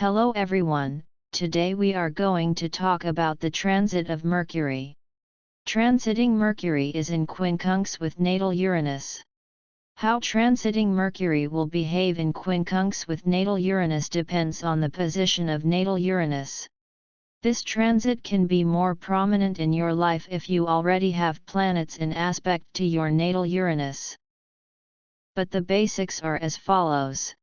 Hello everyone, today we are going to talk about the transit of Mercury. Transiting Mercury is in Quincunx with natal Uranus. How transiting Mercury will behave in Quincunx with natal Uranus depends on the position of natal Uranus. This transit can be more prominent in your life if you already have planets in aspect to your natal Uranus. But the basics are as follows.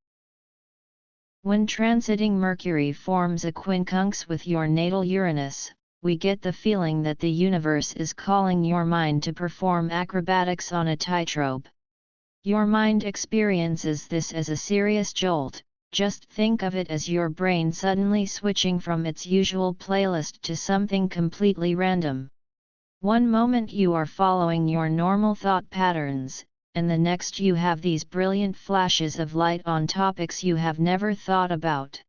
When transiting Mercury forms a quincunx with your natal Uranus, we get the feeling that the universe is calling your mind to perform acrobatics on a tightrope. Your mind experiences this as a serious jolt. Just think of it as your brain suddenly switching from its usual playlist to something completely random. One moment you are following your normal thought patterns, and the next you have these brilliant flashes of light on topics you have never thought about.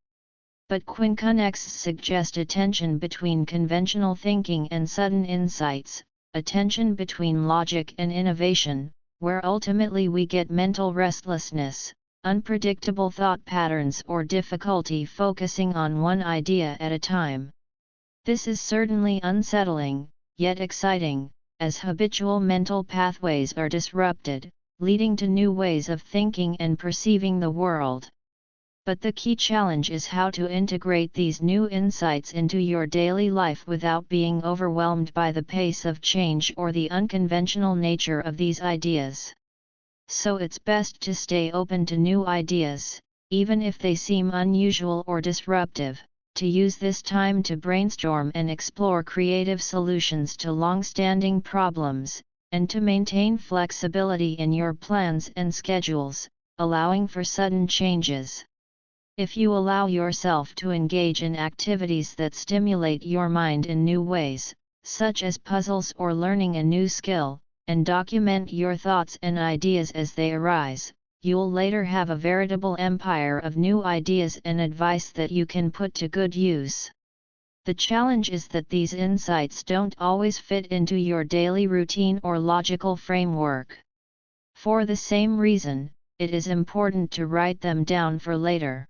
But Quincunx suggest a tension between conventional thinking and sudden insights, a tension between logic and innovation, where ultimately we get mental restlessness, unpredictable thought patterns or difficulty focusing on one idea at a time. This is certainly unsettling, yet exciting, as habitual mental pathways are disrupted, leading to new ways of thinking and perceiving the world. But the key challenge is how to integrate these new insights into your daily life without being overwhelmed by the pace of change or the unconventional nature of these ideas. So it's best to stay open to new ideas, even if they seem unusual or disruptive, to use this time to brainstorm and explore creative solutions to long-standing problems, and to maintain flexibility in your plans and schedules, allowing for sudden changes. If you allow yourself to engage in activities that stimulate your mind in new ways, such as puzzles or learning a new skill, and document your thoughts and ideas as they arise, you'll later have a veritable empire of new ideas and advice that you can put to good use. The challenge is that these insights don't always fit into your daily routine or logical framework. For the same reason, it is important to write them down for later.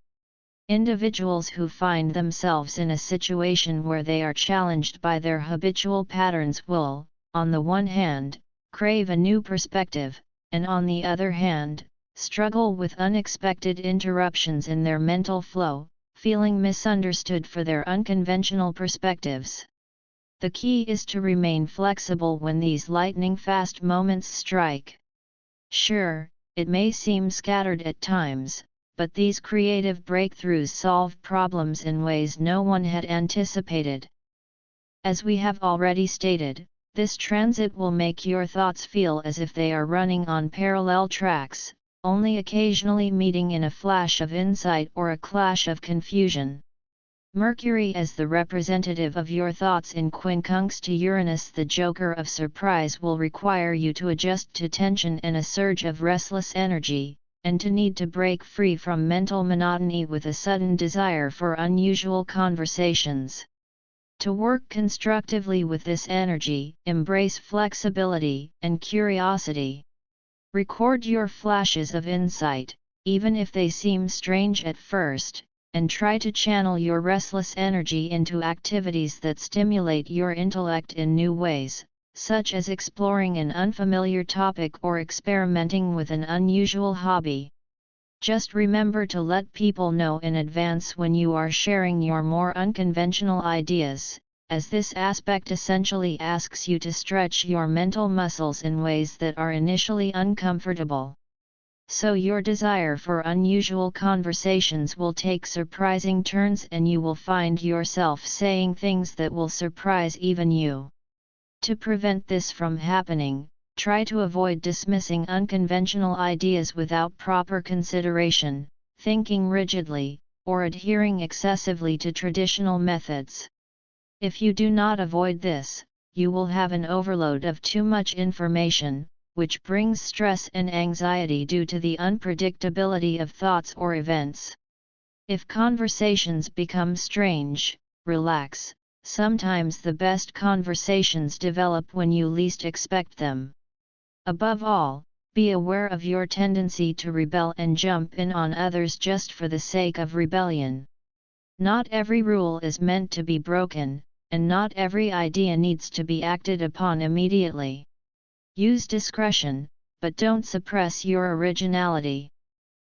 Individuals who find themselves in a situation where they are challenged by their habitual patterns will, on the one hand, crave a new perspective, and on the other hand, struggle with unexpected interruptions in their mental flow, feeling misunderstood for their unconventional perspectives. The key is to remain flexible when these lightning-fast moments strike. Sure, it may seem scattered at times, but these creative breakthroughs solve problems in ways no one had anticipated. As we have already stated, this transit will make your thoughts feel as if they are running on parallel tracks, only occasionally meeting in a flash of insight or a clash of confusion. Mercury as the representative of your thoughts in Quincunx to Uranus, the joker of surprise, will require you to adjust to tension and a surge of restless energy, and to need to break free from mental monotony with a sudden desire for unusual conversations. To work constructively with this energy, embrace flexibility and curiosity. Record your flashes of insight, even if they seem strange at first, and try to channel your restless energy into activities that stimulate your intellect in new ways, such as exploring an unfamiliar topic or experimenting with an unusual hobby. Just remember to let people know in advance when you are sharing your more unconventional ideas, as this aspect essentially asks you to stretch your mental muscles in ways that are initially uncomfortable. So your desire for unusual conversations will take surprising turns and you will find yourself saying things that will surprise even you. To prevent this from happening, try to avoid dismissing unconventional ideas without proper consideration, thinking rigidly, or adhering excessively to traditional methods. If you do not avoid this, you will have an overload of too much information, which brings stress and anxiety due to the unpredictability of thoughts or events. If conversations become strange, relax. Sometimes the best conversations develop when you least expect them. Above all, be aware of your tendency to rebel and jump in on others just for the sake of rebellion. Not every rule is meant to be broken, and not every idea needs to be acted upon immediately. Use discretion, but don't suppress your originality.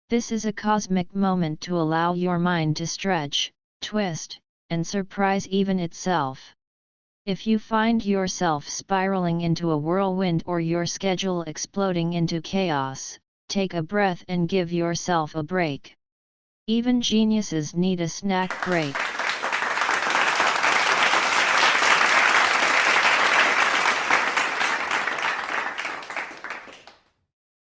This is a cosmic moment to allow your mind to stretch, twist, and surprise even itself. If you find yourself spiraling into a whirlwind or your schedule exploding into chaos, take a breath and give yourself a break. Even geniuses need a snack break.